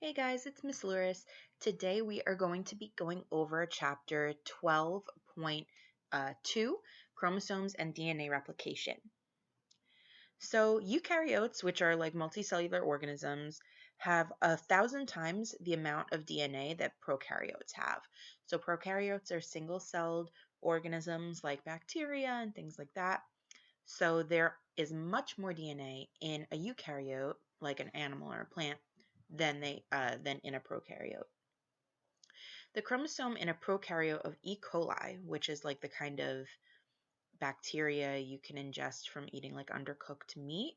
Hey guys, it's Miss Luris. Today we are going to be going over chapter 12.2, chromosomes and DNA replication. So eukaryotes, which are like multicellular organisms, have 1,000 times the amount of DNA that prokaryotes have. So prokaryotes are single-celled organisms like bacteria and things like that. So there is much more DNA in a eukaryote, like an animal or a plant, than in a prokaryote. The chromosome in a prokaryote of E. coli, which is like the kind of bacteria you can ingest from eating like undercooked meat,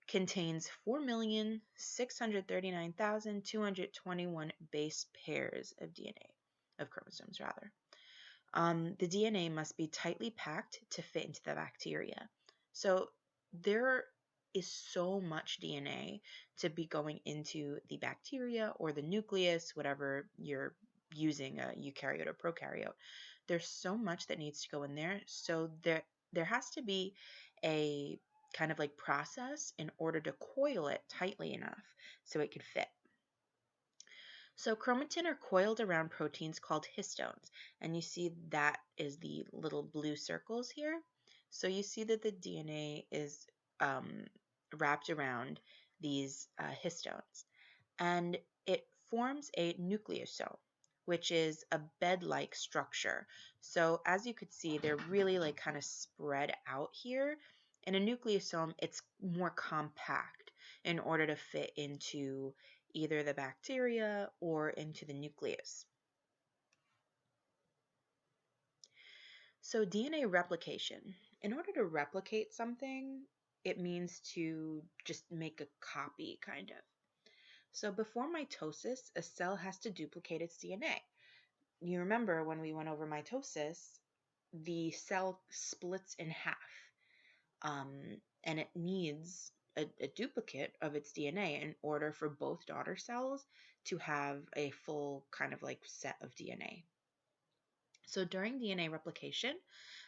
contains 4,639,221 base pairs of DNA, of chromosomes rather. The DNA must be tightly packed to fit into the bacteria. So there is so much DNA to be going into the bacteria or the nucleus, whatever you're using, a eukaryote or prokaryote. There's so much that needs to go in there. So there has to be a kind of like process in order to coil it tightly enough so it could fit. So chromatin are coiled around proteins called histones, and you see that is the little blue circles here. So you see that the DNA is wrapped around these histones, and it forms a nucleosome, which is a bed-like structure. So as you could see, they're really like kind of spread out here. In a nucleosome, it's more compact in order to fit into either the bacteria or into the nucleus. So DNA replication. In order to replicate something, it means to just make a copy, kind of. So before mitosis, a cell has to duplicate its DNA. You remember when we went over mitosis, the cell splits in half, and it needs a duplicate of its DNA in order for both daughter cells to have a full kind of like set of DNA. So during DNA replication,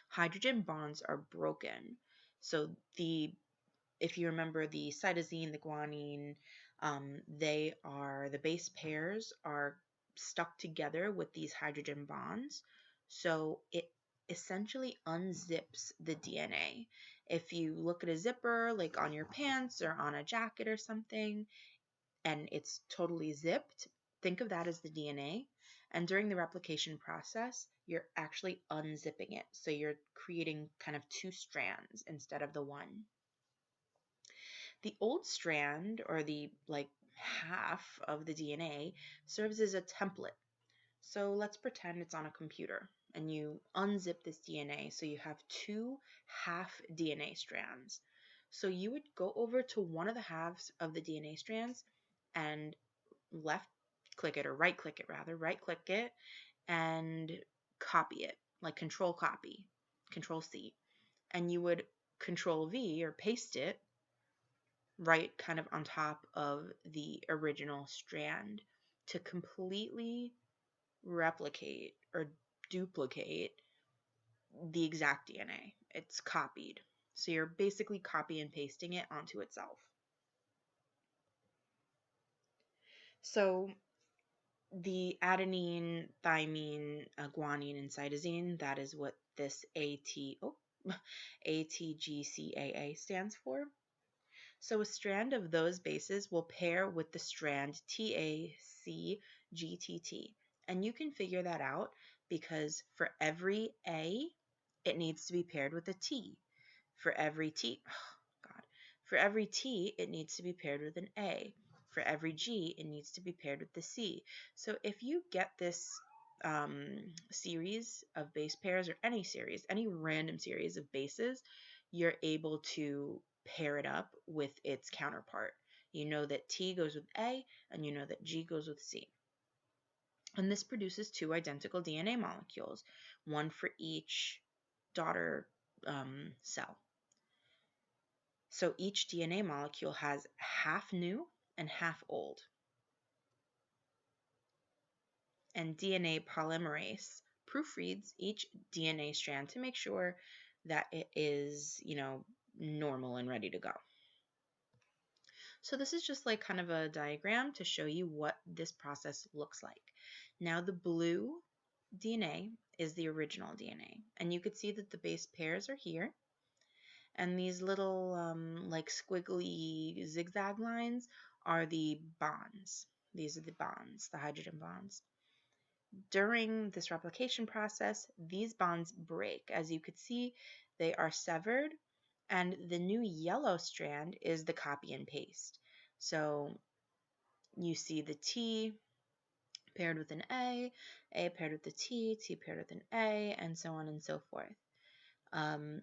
hydrogen bonds are broken. So if you remember the cytosine, the guanine, the base pairs are stuck together with these hydrogen bonds. So it essentially unzips the DNA. If you look at a zipper, like on your pants or on a jacket or something, and it's totally zipped, think of that as the DNA. And during the replication process, you're actually unzipping it. So you're creating kind of two strands instead of the one. The old strand, or the like half of the DNA, serves as a template. So let's pretend it's on a computer and you unzip this DNA so you have two half DNA strands. So you would go over to one of the halves of the DNA strands and left click it, or right click it rather, right click it and copy it, like control copy, control C. And you would control V or paste it right kind of on top of the original strand to completely replicate or duplicate the exact DNA. It's copied. So you're basically copy and pasting it onto itself. So the adenine, thymine, guanine, and cytosine, that is what this ATGCAA stands for. So a strand of those bases will pair with the strand TACGTT. And you can figure that out because for every A, it needs to be paired with a T. For every T, for every T, it needs to be paired with an A. For every G, it needs to be paired with the C. So if you get this series of base pairs, or any series, any random series of bases, you're able to pair it up with its counterpart. You know that T goes with A, and you know that G goes with C. And this produces two identical DNA molecules, one for each daughter cell. So each DNA molecule has half new and half old. And DNA polymerase proofreads each DNA strand to make sure that it is, normal and ready to go. So this is just like kind of a diagram to show you what this process looks like. Now the blue DNA is the original DNA, and you could see that the base pairs are here, and these little like squiggly zigzag lines are the bonds. These are the bonds, the hydrogen bonds. During this replication process, these bonds break. As you could see, they are severed, and the new yellow strand is the copy and paste. So you see the T paired with an A paired with the T paired with an A, and so on and so forth.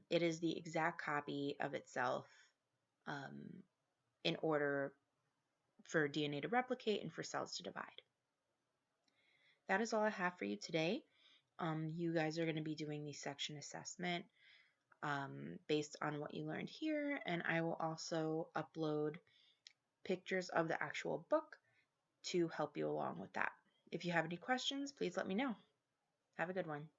It is the exact copy of itself um, in order for DNA to replicate and for cells to divide. That is all I have for you today. You guys are going to be doing the section assessment based on what you learned here, and I will also upload pictures of the actual book to help you along with that. If you have any questions, please let me know. Have a good one.